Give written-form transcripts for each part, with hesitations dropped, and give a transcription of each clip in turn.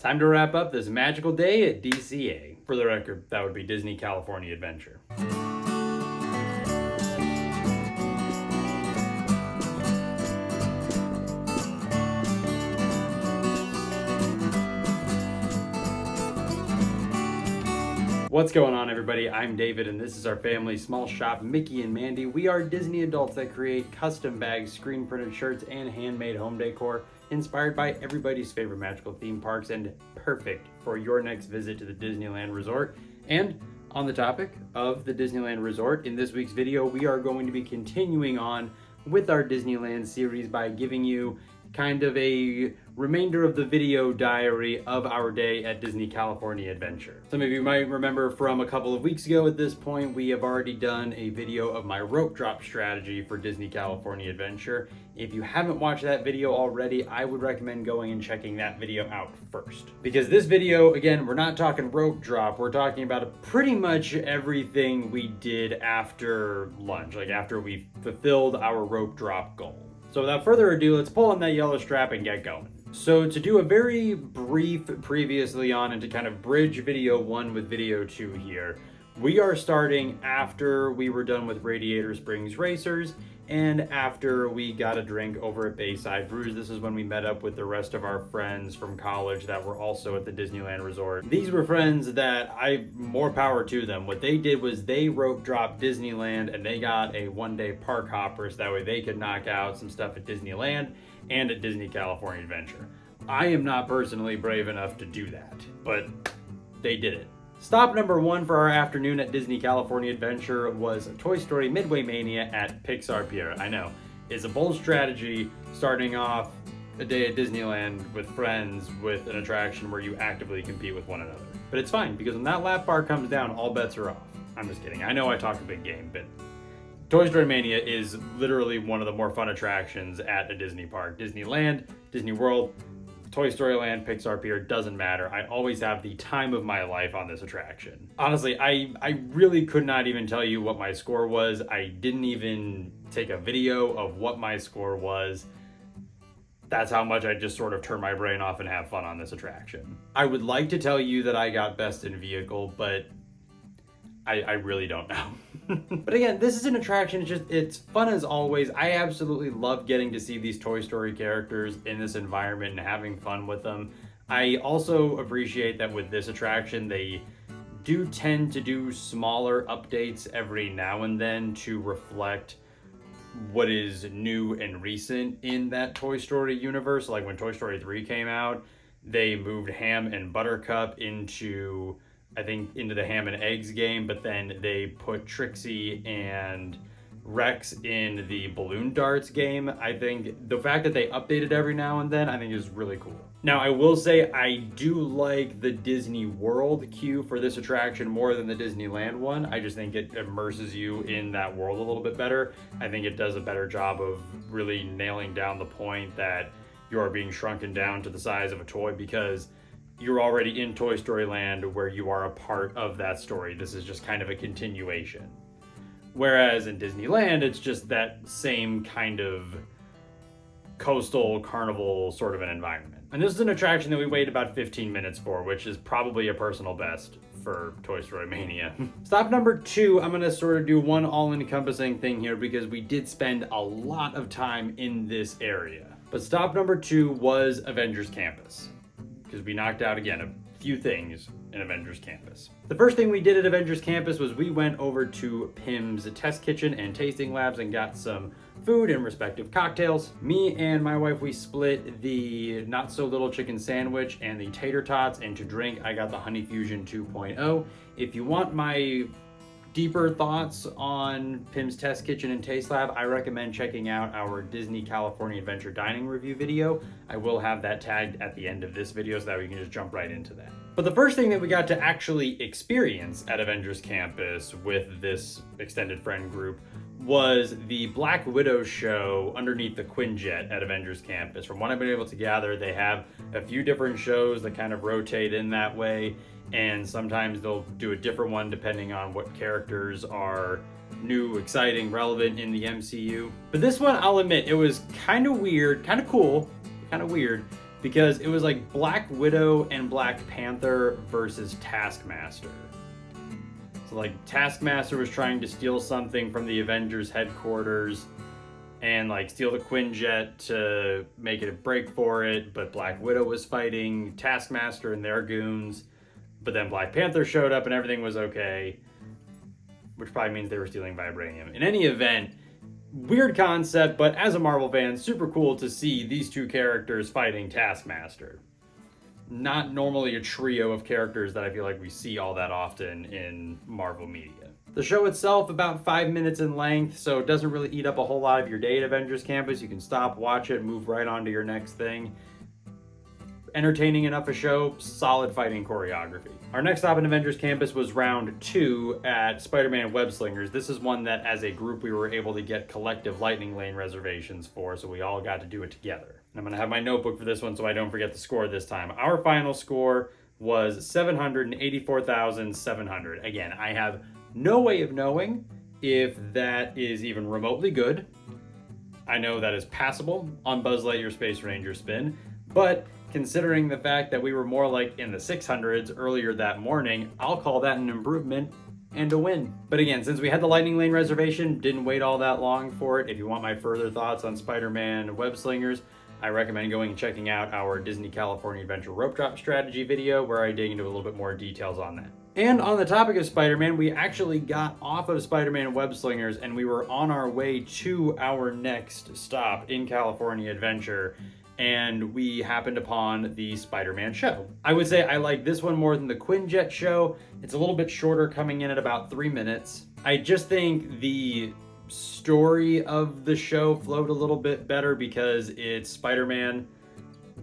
Time to wrap up this magical day at DCA. For the record, that would be Disney California Adventure. What's going on, everybody? I'm David, and this is our family small shop, Mickey and Mandy. We are Disney adults that create custom bags, screen printed shirts, and handmade home decor inspired by everybody's favorite magical theme parks and perfect for your next visit to the Disneyland Resort. And on the topic of the Disneyland Resort, in this week's video, we are going to be continuing on with our Disneyland series by giving you kind of a remainder of the video diary of our day at Disney California Adventure. Some of you might remember from a couple of weeks ago at this point, we have already done a video of my rope drop strategy for Disney California Adventure. If you haven't watched that video already, I would recommend going and checking that video out first. Because this video, again, we're not talking rope drop, we're talking about pretty much everything we did after lunch, like after we fulfilled our rope drop goal. So without further ado, let's pull on that yellow strap and get going. So to do a very brief previously on and to kind of bridge video 1 with video 2 here, we are starting after we were done with Radiator Springs Racers and after we got a drink over at Bayside Brews. This is when we met up with the rest of our friends from college that were also at the Disneyland Resort. These were friends that more power to them. What they did was they rope dropped Disneyland and they got a one-day park hopper so that way they could knock out some stuff at Disneyland and at Disney California Adventure. I am not personally brave enough to do that, but they did it. Stop number 1 for our afternoon at Disney California Adventure was Toy Story Midway Mania at Pixar Pier. I know, it's a bold strategy starting off a day at Disneyland with friends with an attraction where you actively compete with one another. But it's fine, because when that lap bar comes down, all bets are off. I'm just kidding. I know I talk a big game, but Toy Story Mania is literally one of the more fun attractions at a Disney park. Disneyland, Disney World, Toy Story Land, Pixar Pier, doesn't matter. I always have the time of my life on this attraction. Honestly, I really could not even tell you what my score was. I didn't even take a video of what my score was. That's how much I just sort of turn my brain off and have fun on this attraction. I would like to tell you that I got best in vehicle, but I really don't know. But again, this is an attraction, it's fun as always. I absolutely love getting to see these Toy Story characters in this environment and having fun with them. I also appreciate that with this attraction, they do tend to do smaller updates every now and then to reflect what is new and recent in that Toy Story universe. Like when Toy Story 3 came out, they moved Ham and Buttercup into the Ham and Eggs game, but then they put Trixie and Rex in the Balloon Darts game. I think the fact that they update it every now and then, I think is really cool. Now, I will say I do like the Disney World queue for this attraction more than the Disneyland one. I just think it immerses you in that world a little bit better. I think it does a better job of really nailing down the point that you are being shrunken down to the size of a toy because you're already in Toy Story Land where you are a part of that story. This is just kind of a continuation. Whereas in Disneyland, it's just that same kind of coastal carnival sort of an environment. And this is an attraction that we wait about 15 minutes for, which is probably a personal best for Toy Story Mania. Stop number 2, I'm gonna sort of do one all-encompassing thing here because we did spend a lot of time in this area. But stop number 2 was Avengers Campus, because we knocked out, again, a few things in Avengers Campus. The first thing we did at Avengers Campus was we went over to Pim's test kitchen and tasting labs and got some food and respective cocktails. Me and my wife, we split the not so little chicken sandwich and the tater tots, and to drink, I got the Honey Fusion 2.0. If you want my deeper thoughts on Pim's Test Kitchen and Taste Lab, I recommend checking out our Disney California Adventure Dining review video. I will have that tagged at the end of this video so that we can just jump right into that. But the first thing that we got to actually experience at Avengers Campus with this extended friend group was the Black Widow show underneath the Quinjet at Avengers Campus. From what I've been able to gather, they have a few different shows that kind of rotate in that way, and sometimes they'll do a different one depending on what characters are new, exciting, relevant in the MCU. But this one, I'll admit, it was kind of weird, kind of cool, kind of weird, because it was like Black Widow and Black Panther versus Taskmaster. So like Taskmaster was trying to steal something from the Avengers headquarters and like steal the Quinjet to make it a break for it, but Black Widow was fighting Taskmaster and their goons, but then Black Panther showed up and everything was okay, which probably means they were stealing vibranium. In any event, weird concept, but as a Marvel fan, super cool to see these two characters fighting Taskmaster. Not normally a trio of characters that I feel like we see all that often in Marvel media. The show itself, about 5 minutes in length, so it doesn't really eat up a whole lot of your day at Avengers Campus. You can stop, watch it, move right on to your next thing. Entertaining enough a show, solid fighting choreography. Our next stop in Avengers Campus was round 2 at Spider-Man Web Slingers. This is one that as a group we were able to get collective Lightning Lane reservations for, so we all got to do it together. I'm going to have my notebook for this one so I don't forget the score this time. Our final score was 784,700. Again, I have no way of knowing if that is even remotely good. I know that is passable on Buzz Lightyear Space Ranger spin, but considering the fact that we were more like in the 600s earlier that morning, I'll call that an improvement and a win. But again, since we had the Lightning Lane reservation, didn't wait all that long for it. If you want my further thoughts on Spider-Man Web Slingers, I recommend going and checking out our Disney California Adventure rope drop strategy video where I dig into a little bit more details on that. And on the topic of Spider-Man, we actually got off of Spider-Man Web Slingers and we were on our way to our next stop in California Adventure, and we happened upon the Spider-Man show. I would say I like this one more than the Quinjet show. It's a little bit shorter, coming in at about 3 minutes. I just think the story of the show flowed a little bit better because it's Spider-Man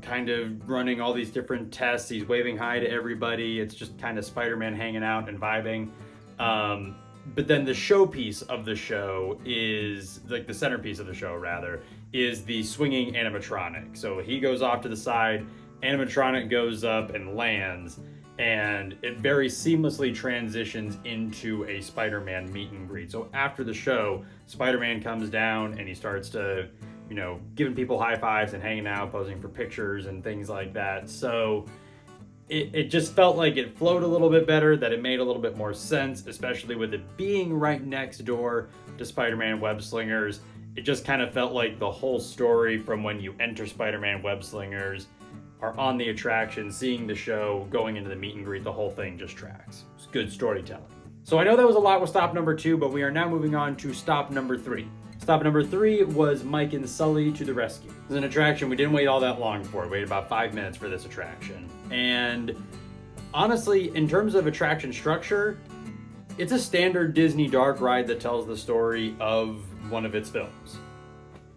kind of running all these different tests. He's waving hi to everybody. It's just kind of Spider-Man hanging out and vibing. But then the showpiece of the show is, like the centerpiece of the show rather, is the swinging animatronic. So he goes off to the side, animatronic goes up and lands, and it very seamlessly transitions into a Spider-Man meet and greet. So after the show, Spider-Man comes down and he starts to, giving people high fives and hanging out, posing for pictures and things like that. So it just felt like it flowed a little bit better, that it made a little bit more sense, especially with it being right next door to Spider-Man Web Slingers. It just kind of felt like the whole story from when you enter Spider-Man Web Slingers, are on the attraction, seeing the show, going into the meet and greet, the whole thing just tracks. It's good storytelling. So I know that was a lot with stop number 2, but we are now moving on to stop number 3. Stop number 3 was Mike and Sully to the Rescue. It was an attraction we didn't wait all that long for. We waited about 5 minutes for this attraction. And honestly, in terms of attraction structure, it's a standard Disney dark ride that tells the story of one of its films.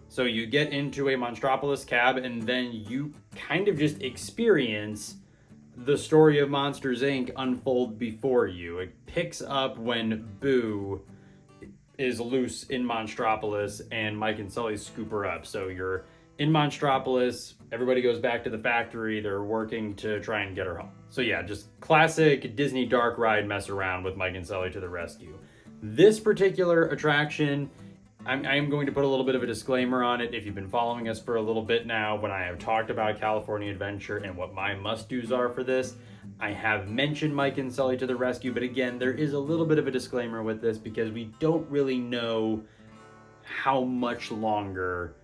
So you get into a Monstropolis cab and then you kind of just experience the story of Monsters, Inc. unfold before you. It picks up when Boo is loose in Monstropolis and Mike and Sully scoop her up. So you're in Monstropolis, everybody goes back to the factory, they're working to try and get her home. So yeah, just classic Disney dark ride mess around with Mike and Sully to the rescue. This particular attraction, I'm going to put a little bit of a disclaimer on it. If you've been following us for a little bit now, when I have talked about California Adventure and what my must-dos are for this, I have mentioned Mike and Sully to the Rescue, but again, there is a little bit of a disclaimer with this because we don't really know how much longer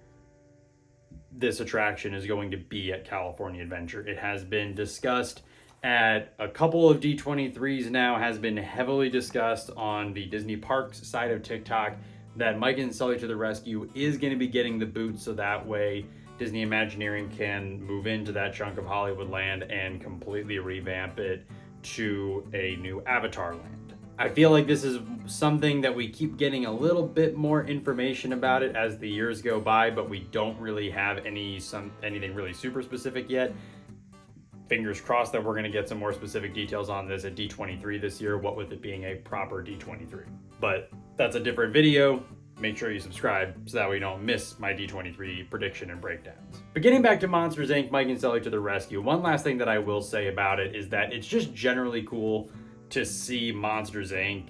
this attraction is going to be at California Adventure. It has been discussed at a couple of D23s now, has been heavily discussed on the Disney Parks side of TikTok, that Mike and Sully to the Rescue is going to be getting the boot, so that way Disney Imagineering can move into that chunk of Hollywood land and completely revamp it to a new Avatar land. I feel like this is something that we keep getting a little bit more information about it as the years go by, but we don't really have anything really super specific yet. Fingers crossed that we're going to get some more specific details on this at D23 this year, what with it being a proper D23. But that's a different video. Make sure you subscribe so that way you don't miss my D23 prediction and breakdowns. But getting back to Monsters, Inc., Mike and Sully to the Rescue, one last thing that I will say about it is that it's just generally cool to see Monsters, Inc.,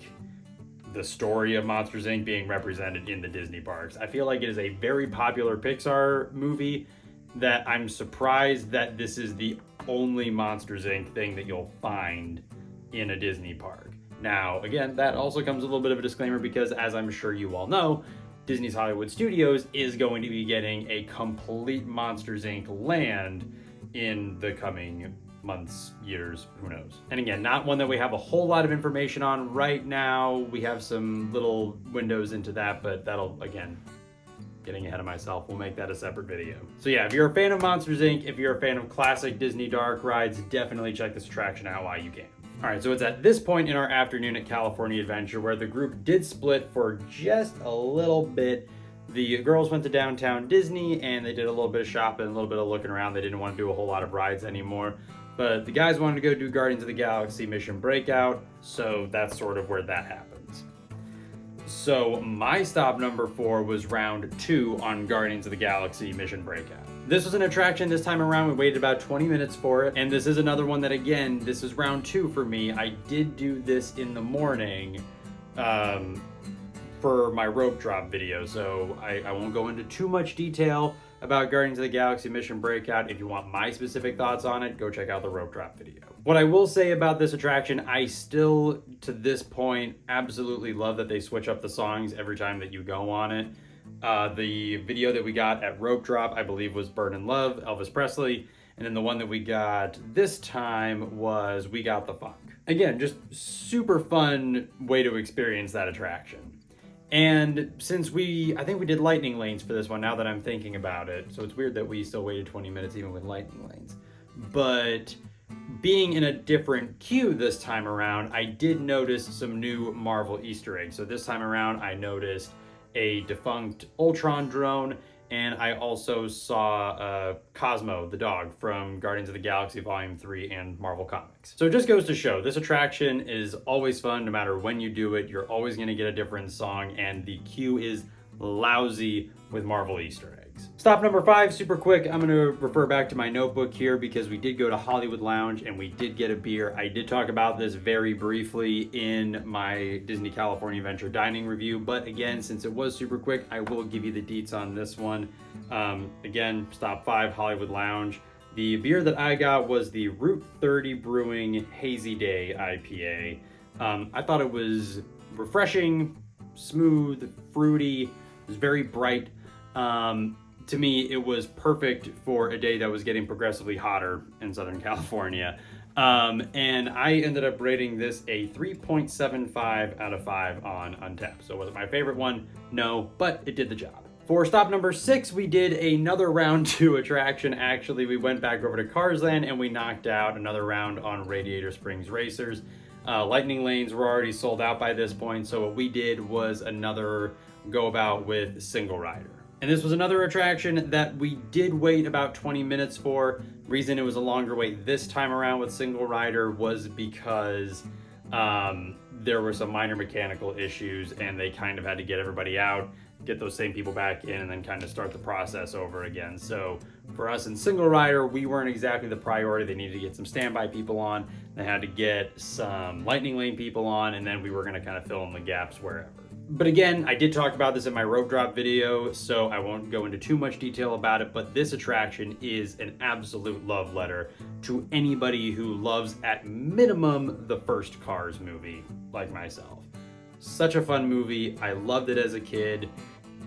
the story of Monsters, Inc. being represented in the Disney parks. I feel like it is a very popular Pixar movie that I'm surprised that this is the only Monsters Inc. thing that you'll find in a Disney park. Now, again, that also comes with a little bit of a disclaimer because, as I'm sure you all know, Disney's Hollywood Studios is going to be getting a complete Monsters Inc. land in the coming months, years, who knows. And again, not one that we have a whole lot of information on right now. We have some little windows into that, but that'll, again, getting ahead of myself, we'll make that a separate video. So yeah, if you're a fan of Monsters Inc., if you're a fan of classic Disney dark rides, definitely check this attraction out while you can. All right, so it's at this point in our afternoon at California Adventure where the group did split for just a little bit. The girls went to downtown Disney and they did a little bit of shopping, a little bit of looking around. They didn't want to do a whole lot of rides anymore. But the guys wanted to go do Guardians of the Galaxy Mission Breakout, so that's sort of where that happens. So my stop number 4 was round 2 on Guardians of the Galaxy Mission Breakout. This was an attraction this time around. We waited about 20 minutes for it. And this is another one that, again, this is round 2 for me. I did do this in the morning for my rope drop video. So I won't go into too much detail about Guardians of the Galaxy Mission Breakout. If you want my specific thoughts on it, go check out the rope drop video. What I will say about this attraction, I still, to this point, absolutely love that they switch up the songs every time that you go on it. The video that we got at Rope Drop, I believe, was Burn in Love, Elvis Presley. And then the one that we got this time was We Got the Funk. Again, just super fun way to experience that attraction. And since I think we did lightning lanes for this one now that I'm thinking about it. So it's weird that we still waited 20 minutes even with lightning lanes. But being in a different queue this time around, I did notice some new Marvel Easter eggs. So this time around, I noticed a defunct Ultron drone, and I also saw Cosmo, the dog, from Guardians of the Galaxy Volume 3 and Marvel Comics. So it just goes to show, this attraction is always fun. No matter when you do it, you're always going to get a different song, and the queue is lousy with Marvel Easter eggs. Stop number 5, super quick. I'm going to refer back to my notebook here because we did go to Hollywood Lounge and we did get a beer. I did talk about this very briefly in my Disney California Adventure dining review, but again, since it was super quick, I will give you the deets on this one. Again, stop 5, Hollywood Lounge. The beer that I got was the Route 30 Brewing Hazy Day IPA. I thought it was refreshing, smooth, fruity. It was very bright. To me, it was perfect for a day that was getting progressively hotter in Southern California. And I ended up rating this a 3.75 out of 5 on Untappd. So was it my favorite one? No, but it did the job. For stop number 6, we did another round 2 attraction. Actually, we went back over to Cars Land and we knocked out another round on Radiator Springs Racers. Lightning lanes were already sold out by this point, so what we did was another go about with Single Rider. And this was another attraction that we did wait about 20 minutes for. Reason it was a longer wait this time around with Single Rider was because there were some minor mechanical issues and they kind of had to get everybody out, get those same people back in, and then kind of start the process over again. So for us in Single Rider, we weren't exactly the priority. They needed to get some standby people on. They had to get some lightning lane people on, and then we were going to kind of fill in the gaps wherever. But again, I did talk about this in my rope drop video, so I won't go into too much detail about it, but this attraction is an absolute love letter to anybody who loves, at minimum, the first Cars movie, like myself. Such a fun movie. I loved it as a kid.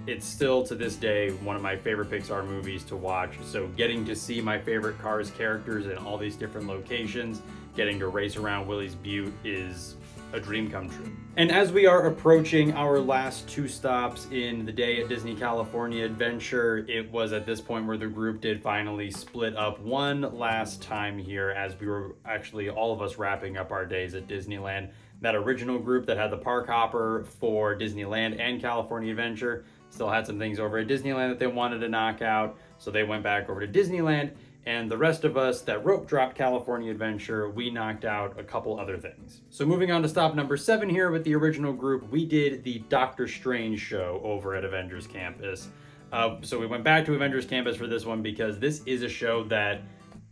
It's still, to this day, one of my favorite Pixar movies to watch, so getting to see my favorite Cars characters in all these different locations, getting to race around Willie's Butte is a dream come true. And as we are approaching our last 2 stops in the day at Disney California Adventure, it was at this point where the group did finally split up one last time here, as we were actually all of us wrapping up our days at Disneyland. That original group that had the park hopper for Disneyland and California Adventure still had some things over at Disneyland that they wanted to knock out, so they went back over to Disneyland. And the rest of us that rope dropped California Adventure, we knocked out a couple other things. So moving on to stop number 7 here with the original group, we did the Doctor Strange show over at Avengers Campus. So we went back to Avengers Campus for this one because this is a show that,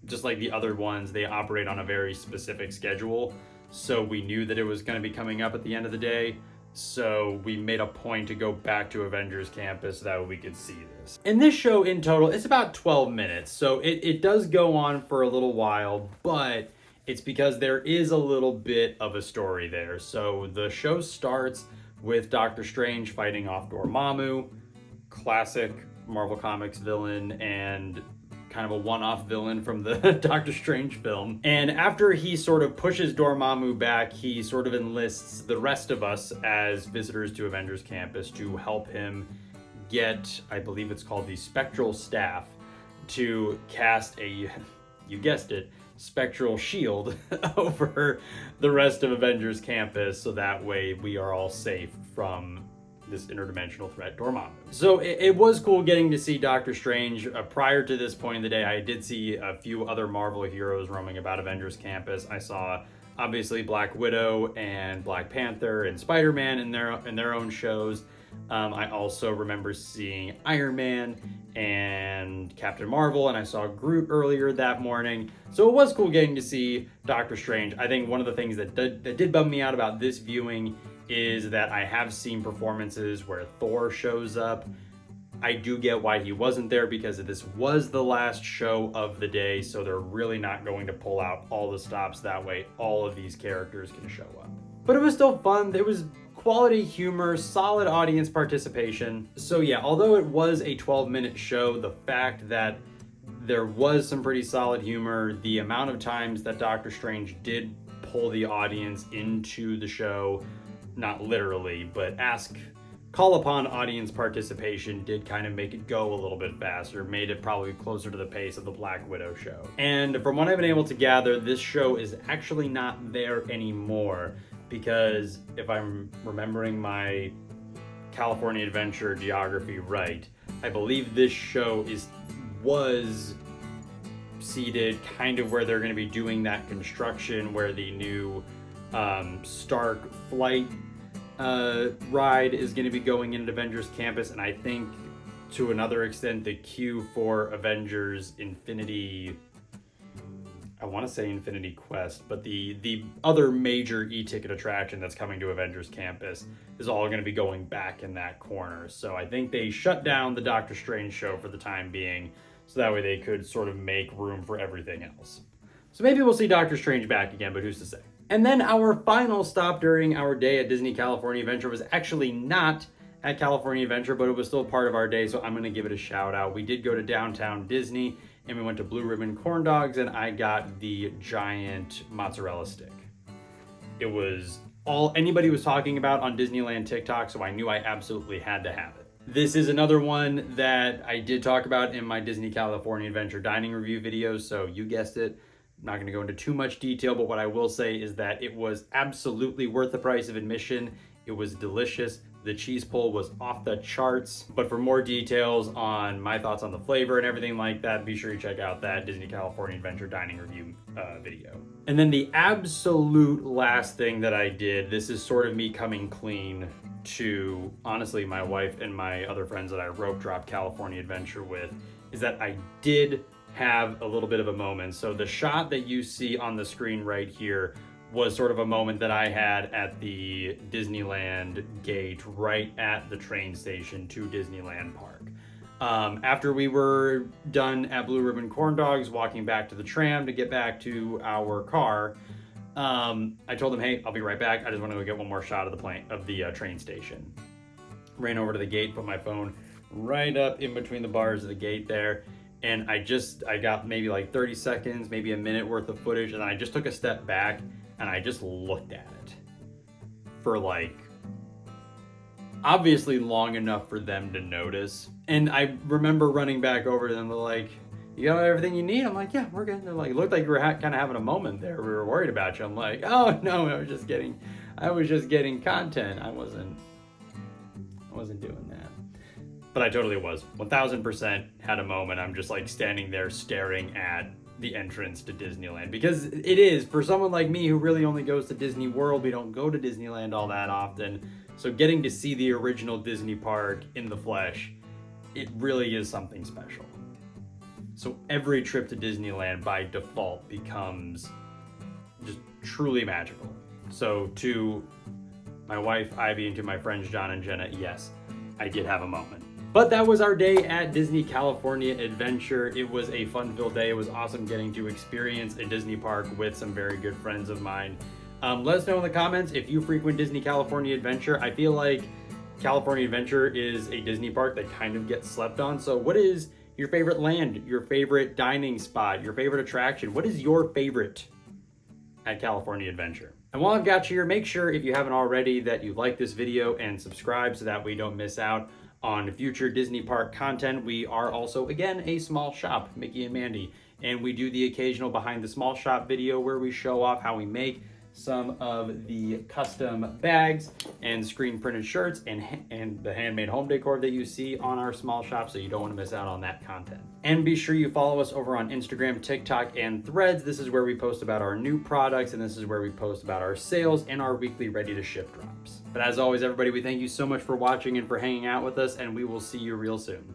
just like the other ones, they operate on a very specific schedule. So we knew that it was going to be coming up at the end of the day. So we made a point to go back to Avengers Campus so that we could see this. And this show in total, it's about 12 minutes. So it does go on for a little while, but it's because there is a little bit of a story there. So the show starts with Doctor Strange fighting off Dormammu, classic Marvel Comics villain and kind of a one-off villain from the Doctor Strange film. And after he sort of pushes Dormammu back, he sort of enlists the rest of us as visitors to Avengers Campus to help him get, I believe it's called the Spectral Staff, to cast a, you guessed it, spectral shield over the rest of Avengers Campus, so that way we are all safe from this interdimensional threat, Dormammu. So it was cool getting to see Doctor Strange. Prior to this point in the day, I did see a few other Marvel heroes roaming about Avengers Campus. I saw obviously Black Widow and Black Panther and Spider-Man in their own shows. I also remember seeing Iron Man and Captain Marvel, and I saw Groot earlier that morning. So it was cool getting to see Doctor Strange. I think one of the things that did bum me out about this viewing is that I have seen performances where Thor shows up. I do get why he wasn't there because this was the last show of the day, so they're really not going to pull out all the stops that way. All of these characters can show up. But it was still fun. There was quality humor, solid audience participation. So yeah, although it was a 12-minute show, the fact that there was some pretty solid humor, the amount of times that Doctor Strange did pull the audience into the show, not literally, but call upon audience participation did kind of make it go a little bit faster, made it probably closer to the pace of the Black Widow show. And from what I've been able to gather, this show is actually not there anymore, because if I'm remembering my California Adventure geography right, I believe this show was seated kind of where they're going to be doing that construction where the new Stark flight ride is going to be going into Avengers Campus, and I think to another extent the queue for Avengers Infinity, I want to say Infinity Quest, but the other major e-ticket attraction that's coming to Avengers Campus is all going to be going back in that corner. So I think they shut down the Doctor Strange show for the time being, so that way they could sort of make room for everything else. So maybe we'll see Doctor Strange back again, but who's to say? And then our final stop during our day at Disney California Adventure was actually not at California Adventure, but it was still part of our day, so I'm going to give it a shout out. We did go to downtown Disney, and we went to Blue Ribbon Corn Dogs, and I got the giant mozzarella stick. It was all anybody was talking about on Disneyland TikTok, so I knew I absolutely had to have it. This is another one that I did talk about in my Disney California Adventure dining review videos, so you guessed it. I'm not going to go into too much detail, but what I will say is that it was absolutely worth the price of admission. It was delicious. The cheese pull was off the charts. But for more details on my thoughts on the flavor and everything like that, be sure you check out that Disney California Adventure dining review video. And then the absolute last thing that I did, this is sort of me coming clean to, honestly, my wife and my other friends that I rope dropped California Adventure with, is that I did have a little bit of a moment. So the shot that you see on the screen right here was sort of a moment that I had at the Disneyland gate right at the train station to Disneyland Park. After we were done at Blue Ribbon Corn Dogs, walking back to the tram to get back to our car, I told them, hey, I'll be right back. I just want to go get one more shot of the train station. Ran over to the gate, put my phone right up in between the bars of the gate there. And I got maybe like 30 seconds, maybe a minute worth of footage. And I just took a step back and I just looked at it for like, obviously long enough for them to notice. And I remember running back over to them, they're like, you got everything you need? I'm like, yeah, we're good. They're like, it looked like you were kind of having a moment there. We were worried about you. I'm like, oh no, I was just getting content. I wasn't doing that. But I totally was. 1000% had a moment. I'm just like standing there staring at the entrance to Disneyland, because it is, for someone like me who really only goes to Disney World, we don't go to Disneyland all that often. So getting to see the original Disney park in the flesh, it really is something special. So every trip to Disneyland by default becomes just truly magical. So to my wife Ivy and to my friends John and Jenna, yes, I did have a moment. But that was our day at Disney California Adventure. It was a fun-filled day. It was awesome getting to experience a Disney park with some very good friends of mine. Let us know in the comments if you frequent Disney California Adventure. I feel like California Adventure is a Disney park that kind of gets slept on. So what is your favorite land, your favorite dining spot, your favorite attraction? What is your favorite at California Adventure? And while I've got you here, make sure if you haven't already that you like this video and subscribe so that we don't miss out on future Disney park content. We are also, again, a small shop, Mickey and Mandy, and we do the occasional behind the small shop video where we show off how we make some of the custom bags and screen printed shirts and the handmade home decor that you see on our small shop, so you don't want to miss out on that content. And be sure you follow us over on Instagram, TikTok, and Threads. This is where we post about our new products, and this is where we post about our sales and our weekly ready to ship drops. But as always, everybody, we thank you so much for watching and for hanging out with us, and we will see you real soon.